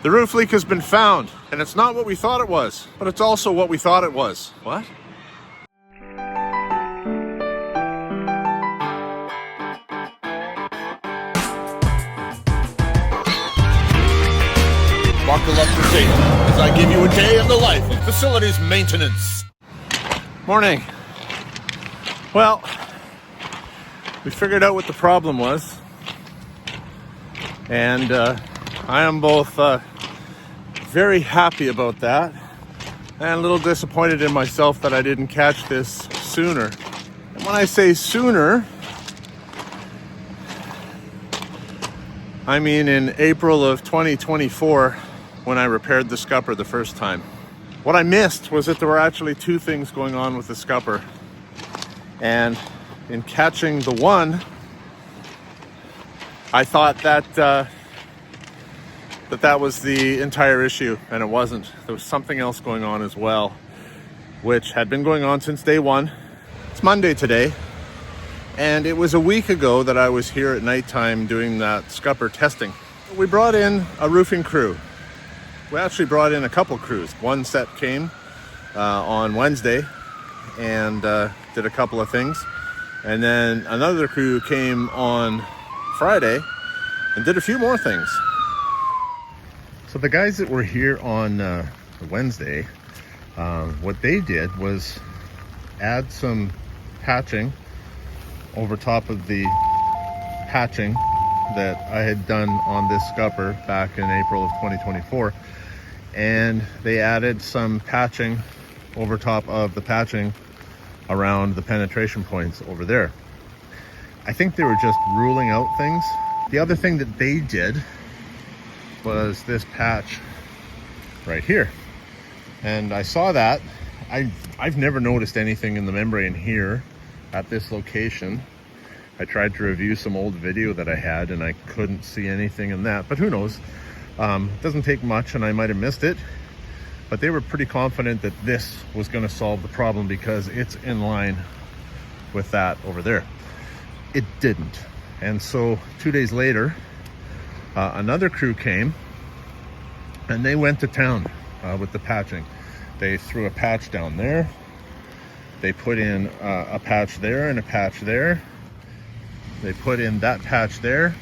The roof leak has been found, and it's not what we thought it was, but it's also what we thought it was. What? Buckle up for safety as I give you a day in the life of facilities maintenance. Morning. Well, we figured out what the problem was, and I am both very happy about that and a little disappointed in myself that I didn't catch this sooner. And when I say sooner, I mean in April of 2024 when I repaired the scupper the first time. What I missed was that there were actually two things going on with the scupper. And in catching the one, I thought that that was the entire issue, and it wasn't. There was something else going on as well, which had been going on since day one. It's Monday today, and it was a week ago that I was here at nighttime doing that scupper testing. We brought in a roofing crew. We actually brought in a couple crews. One set came on Wednesday and did a couple of things. And then another crew came on Friday and did a few more things. So the guys that were here on Wednesday, what they did was add some patching over top of the patching that I had done on this scupper back in April of 2024. And they added some patching over top of the patching around the penetration points over there. I think they were just ruling out things. The other thing that they did was this patch right here. And I saw that. I've never noticed anything in the membrane here at this location. I tried to review some old video that I had and I couldn't see anything in that, but who knows? It doesn't take much and I might have missed it, but they were pretty confident that this was going to solve the problem because it's in line with that over there. It didn't. And so 2 days later, another crew came and they went to town with the patching. They threw a patch down there. They put in a patch there and a patch there. They put in that patch there.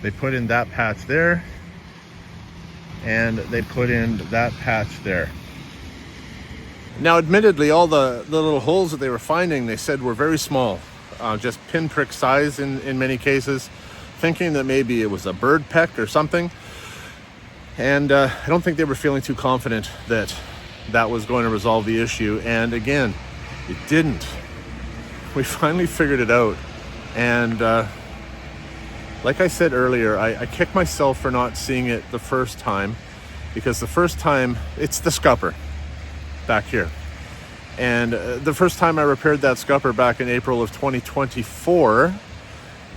They put in that patch there. And they put in that patch there. Now, admittedly, all the little holes that they were finding, they said were very small, just pinprick size in many cases, thinking that maybe it was a bird peck or something. And I don't think they were feeling too confident that that was going to resolve the issue. And again, it didn't. We finally figured it out. And like I said earlier, I kicked myself for not seeing it the first time, because the first time, it's the scupper back here. And the first time I repaired that scupper back in April of 2024,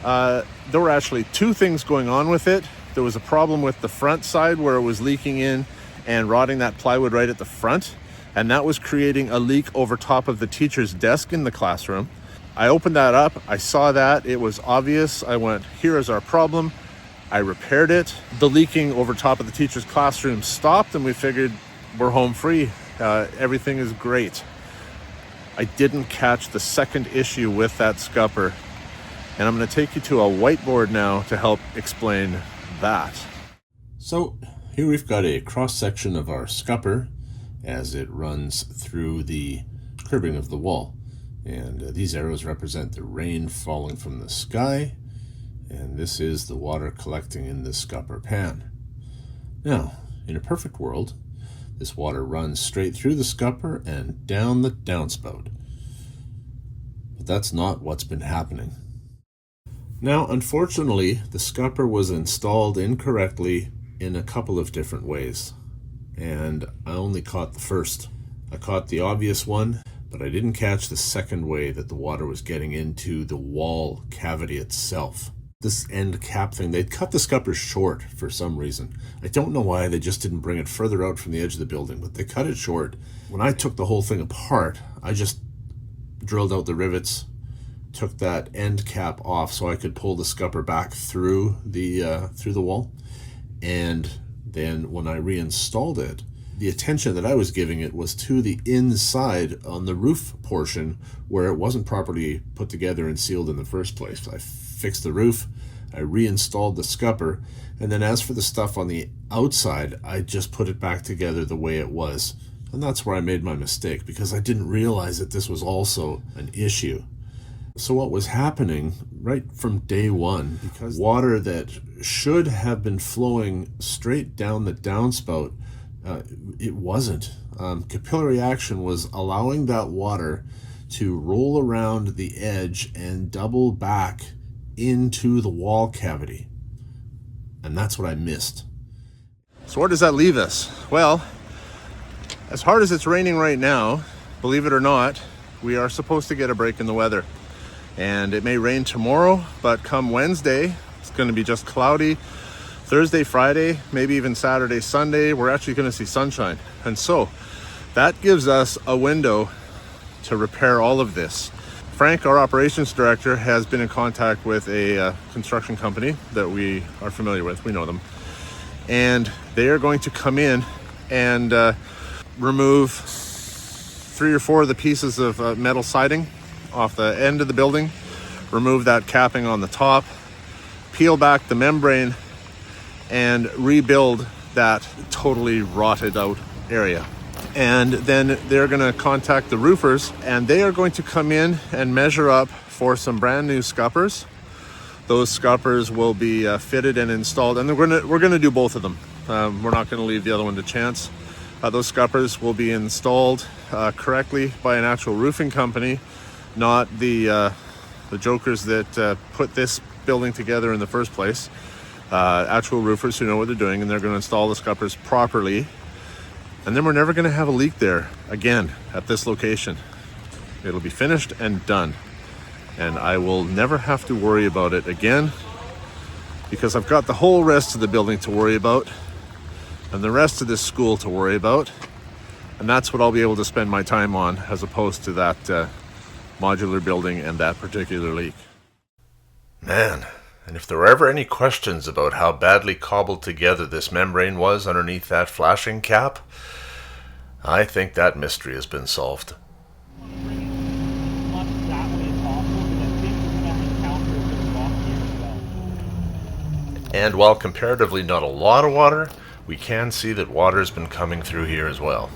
there were actually two things going on with it. There was a problem with the front side where it was leaking in and rotting that plywood right at the front. And that was creating a leak over top of the teacher's desk in the classroom. I opened that up, I saw that, it was obvious. I went, here is our problem. I repaired it. The leaking over top of the teacher's classroom stopped and we figured we're home free. Everything is great. I didn't catch the second issue with that scupper. And I'm gonna take you to a whiteboard now to help explain that. So here we've got a cross section of our scupper as it runs through the cribbing of the wall. And these arrows represent the rain falling from the sky, and this is the water collecting in the scupper pan. Now, in a perfect world, this water runs straight through the scupper and down the downspout. But that's not what's been happening. Now, unfortunately, the scupper was installed incorrectly in a couple of different ways, and I only caught the first. I caught the obvious one, but I didn't catch the second way that the water was getting into the wall cavity itself. This end cap thing, they'd cut the scupper short for some reason. I don't know why, they just didn't bring it further out from the edge of the building, but they cut it short. When I took the whole thing apart, I just drilled out the rivets, took that end cap off so I could pull the scupper back through the wall, and Then when I reinstalled it, the attention that I was giving it was to the inside on the roof portion where it wasn't properly put together and sealed in the first place. I fixed the roof, I reinstalled the scupper, and then as for the stuff on the outside, I just put it back together the way it was. And that's where I made my mistake, because I didn't realize that this was also an issue. So what was happening right from day one, because water that should have been flowing straight down the downspout, it wasn't. Capillary action was allowing that water to roll around the edge and double back into the wall cavity. And that's what I missed. So where does that leave us? Well, as hard as it's raining right now, believe it or not, we are supposed to get a break in the weather. And it may rain tomorrow, but come Wednesday, it's going to be just cloudy. Thursday, Friday, maybe even Saturday, Sunday, we're actually going to see sunshine. And so that gives us a window to repair all of this. Frank, our operations director, has been in contact with a construction company that we are familiar with. We know them. And they are going to come in and remove 3 or 4 of the pieces of metal siding off the end of the building, remove that capping on the top, peel back the membrane, and rebuild that totally rotted out area. And then they're going to contact the roofers, and they are going to come in and measure up for some brand new scuppers. Those scuppers will be fitted and installed, and we're going to do both of them. We're not going to leave the other one to chance. Those scuppers will be installed correctly by an actual roofing company, not the jokers that put this building together in the first place. Actual roofers who know what they're doing, and they're going to install the scuppers properly. And then we're never going to have a leak there again at this location. It'll be finished and done. And I will never have to worry about it again, because I've got the whole rest of the building to worry about and the rest of this school to worry about. And that's what I'll be able to spend my time on, as opposed to that modular building and that particular leak. Man, and if there were ever any questions about how badly cobbled together this membrane was underneath that flashing cap, I think that mystery has been solved. And while comparatively not a lot of water, we can see that water has been coming through here as well.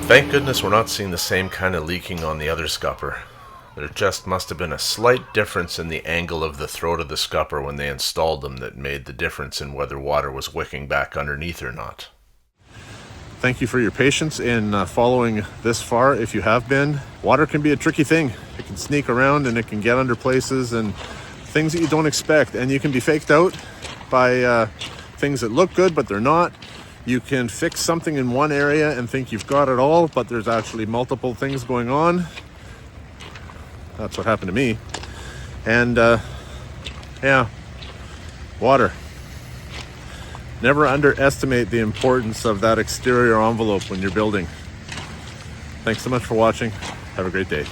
Thank goodness we're not seeing the same kind of leaking on the other scupper. There just must have been a slight difference in the angle of the throat of the scupper when they installed them that made the difference in whether water was wicking back underneath or not. Thank you for your patience in following this far. If you have been, water can be a tricky thing. It can sneak around and it can get under places and things that you don't expect. And you can be faked out by things that look good, but they're not. You can fix something in one area and think you've got it all, but there's actually multiple things going on. That's what happened to me. And yeah, water. Never underestimate the importance of that exterior envelope when you're building. Thanks so much for watching. Have a great day.